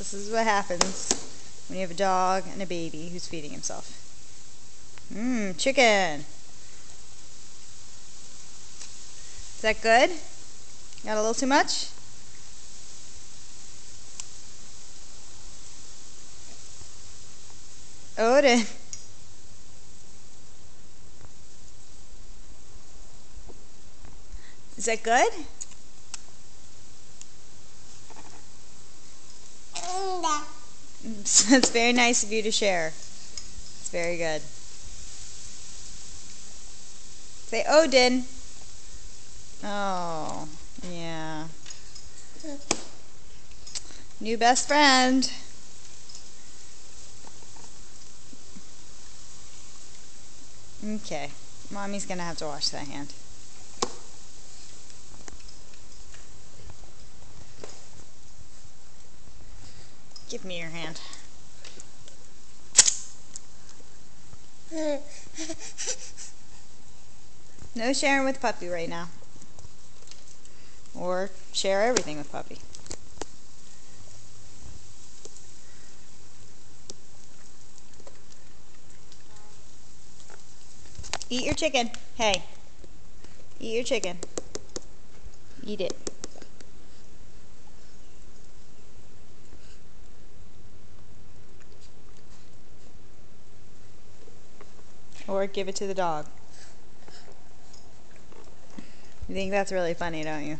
This is what happens when you have a dog and a baby who's feeding himself. Chicken. Is that good? Got a little too much? Odin. Is that good? It's very nice of you to share. It's very good. Say Odin. Oh, yeah. New best friend. Okay, Mommy's gonna have to wash that hand. Give me your hand. No sharing with Puppy right now. Or share everything with Puppy. Eat your chicken. Hey. Eat your chicken. Eat it. Or give it to the dog. You think that's really funny, don't you?